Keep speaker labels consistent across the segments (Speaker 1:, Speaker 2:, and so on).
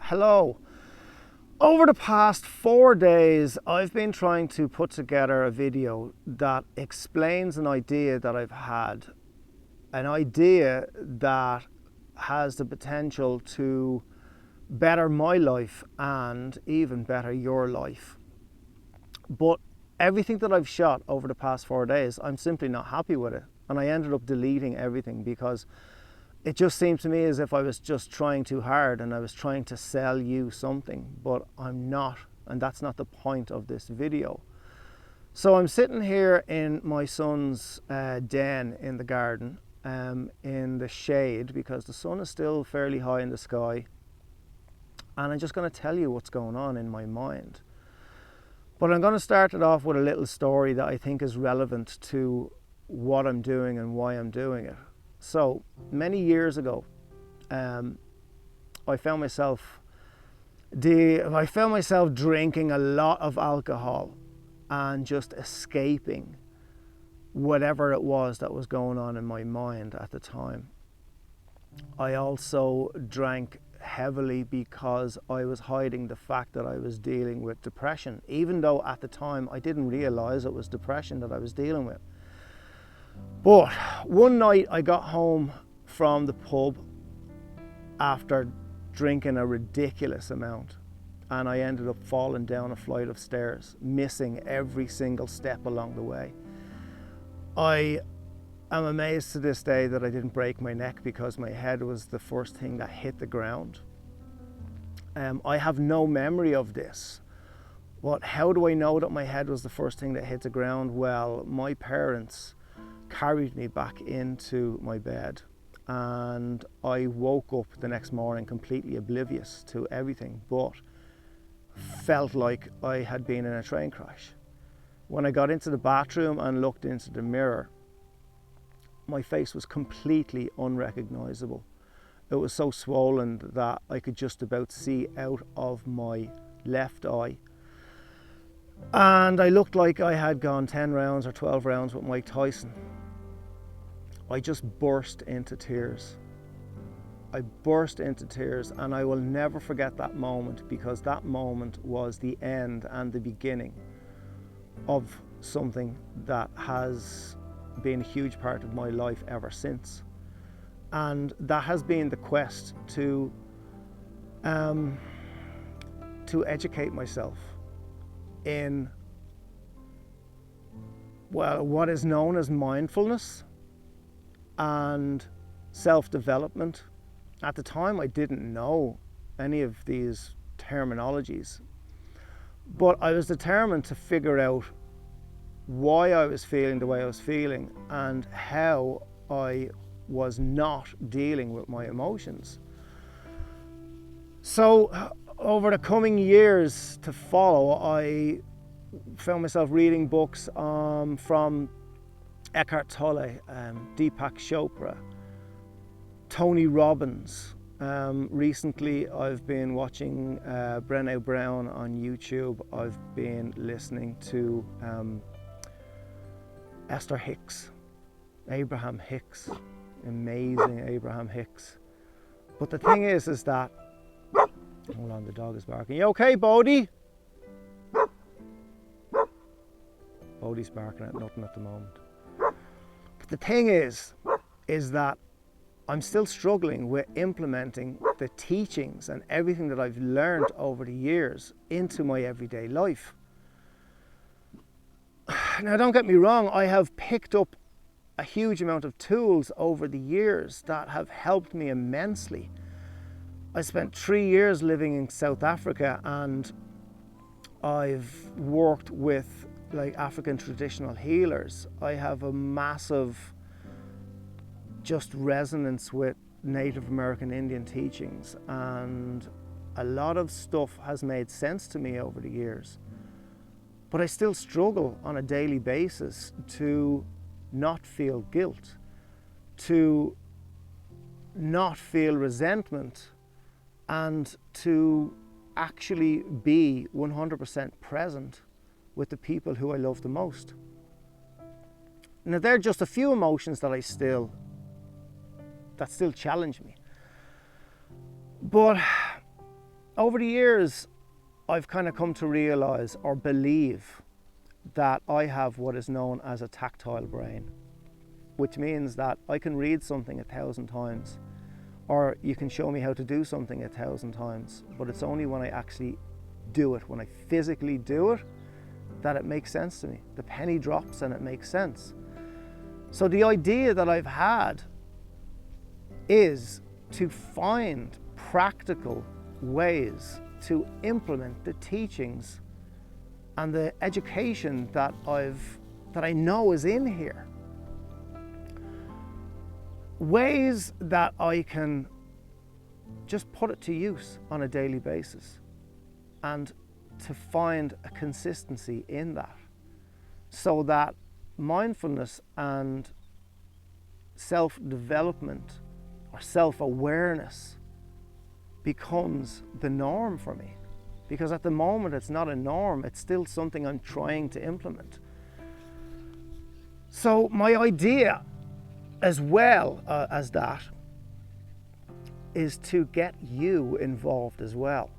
Speaker 1: Hello. Over the past 4 days, I've been trying to put together a video that explains an idea that I've had. An idea that has the potential to better my life and even better your life. But everything that I've shot over the past 4 days, I'm simply not happy with it. And I ended up deleting everything because it just seemed to me as if I was just trying too hard and I was trying to sell you something, but I'm not, and that's not the point of this video. So I'm sitting here in my son's den in the garden, in the shade, because the sun is still fairly high in the sky, and I'm just going to tell you what's going on in my mind. But I'm going to start it off with a little story that I think is relevant to what I'm doing and why I'm doing it. So many years ago, I found myself drinking a lot of alcohol and just escaping whatever it was that was going on in my mind at the time. I also drank heavily because I was hiding the fact that I was dealing with depression, even though at the time I didn't realize it was depression that I was dealing with. But one night I got home from the pub after drinking a ridiculous amount, and I ended up falling down a flight of stairs, missing every single step along the way. I am amazed to this day that I didn't break my neck because my head was the first thing that hit the ground. I have no memory of this. But how do I know that my head was the first thing that hit the ground? Well, my parents carried me back into my bed, and I woke up the next morning completely oblivious to everything, but felt like I had been in a train crash. When I got into the bathroom and looked into the mirror, my face was completely unrecognizable. It was so swollen that I could just about see out of my left eye. And I looked like I had gone 10 rounds or 12 rounds with Mike Tyson. I just burst into tears. I burst into tears, and I will never forget that moment, because that moment was the end and the beginning of something that has been a huge part of my life ever since. And that has been the quest to educate myself in, well, what is known as mindfulness and self-development. At the time, I didn't know any of these terminologies, but I was determined to figure out why I was feeling the way I was feeling and how I was not dealing with my emotions. So over the coming years to follow, I found myself reading books from Eckhart Tolle, Deepak Chopra, Tony Robbins. Recently I've been watching Brené Brown on YouTube. I've been listening to Hicks, Abraham Hicks, amazing Abraham Hicks. But the thing is that, hold on, the dog is barking. You okay, Bodie? Bodie's barking at nothing at the moment. But the thing is that I'm still struggling with implementing the teachings and everything that I've learned over the years into my everyday life. Now, don't get me wrong, I have picked up a huge amount of tools over the years that have helped me immensely. I spent 3 years living in South Africa, and I've worked with African traditional healers. I have a massive just resonance with Native American Indian teachings, and a lot of stuff has made sense to me over the years. But I still struggle on a daily basis to not feel guilt, to not feel resentment, and to actually be 100% present with the people who I love the most. Now, they're just a few emotions that still challenge me. But over the years, I've kind of come to realize or believe that I have what is known as a tactile brain, which means that I can read something 1,000 times, or you can show me how to do something 1,000 times, but it's only when I actually do it, when I physically do it, that it makes sense to me. The penny drops and it makes sense. So the idea that I've had is to find practical ways to implement the teachings and the education that I know is in here. Ways that I can just put it to use on a daily basis, and to find a consistency in that, so that mindfulness and self-development or self-awareness becomes the norm for me. Because at the moment it's not a norm, it's still something I'm trying to implement. So my idea, as well as that, is to get you involved as well.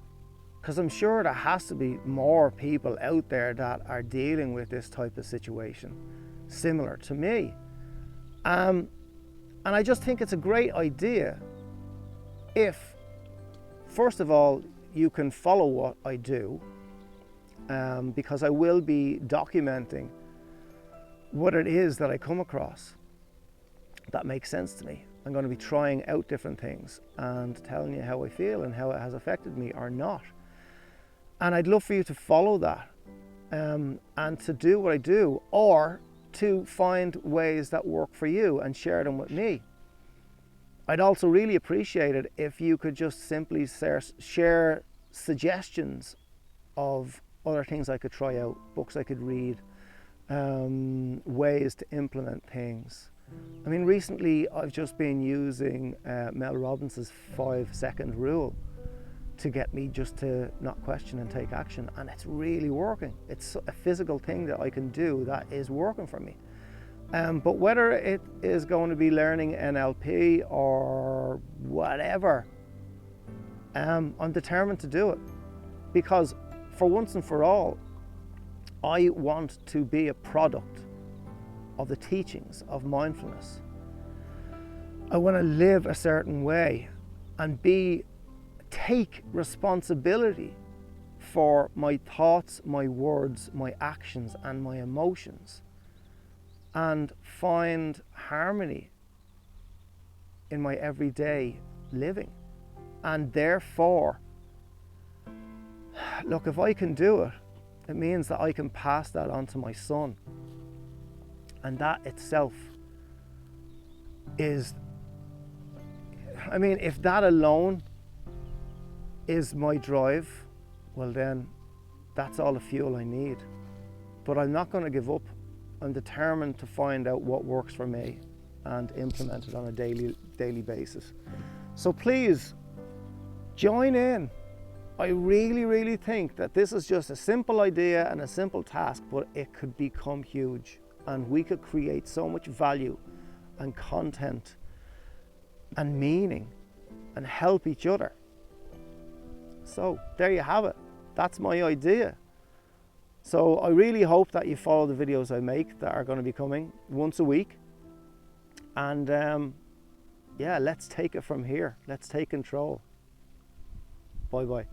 Speaker 1: Because I'm sure there has to be more people out there that are dealing with this type of situation, similar to me. And I just think it's a great idea if, first of all, you can follow what I do, because I will be documenting what it is that I come across that makes sense to me. I'm going to be trying out different things and telling you how I feel and how it has affected me or not. And I'd love for you to follow that, and to do what I do, or to find ways that work for you and share them with me. I'd also really appreciate it if you could just simply share suggestions of other things I could try out, books I could read, ways to implement things. I mean, recently I've just been using Mel Robbins' 5-second rule to get me just to not question and take action, and it's really working. It's a physical thing that I can do that is working for me. But whether it is going to be learning NLP or whatever, I'm determined to do it, because for once and for all, I want to be a product of the teachings of mindfulness. I want to live a certain way and take responsibility for my thoughts, my words, my actions, and my emotions, and find harmony in my everyday living. And therefore, look, if I can do it, it means that I can pass that on to my son. And that itself is, I mean, if that alone is my drive, well then that's all the fuel I need. But I'm not going to give up. I'm determined to find out what works for me and implement it on a daily basis. So please join in. I really think that this is just a simple idea and a simple task, but it could become huge, and we could create so much value and content and meaning and help each other. So there you have it. That's my idea. So I really hope that you follow the videos I make that are going to be coming once a week. And yeah, let's take it from here. Let's take control. Bye bye.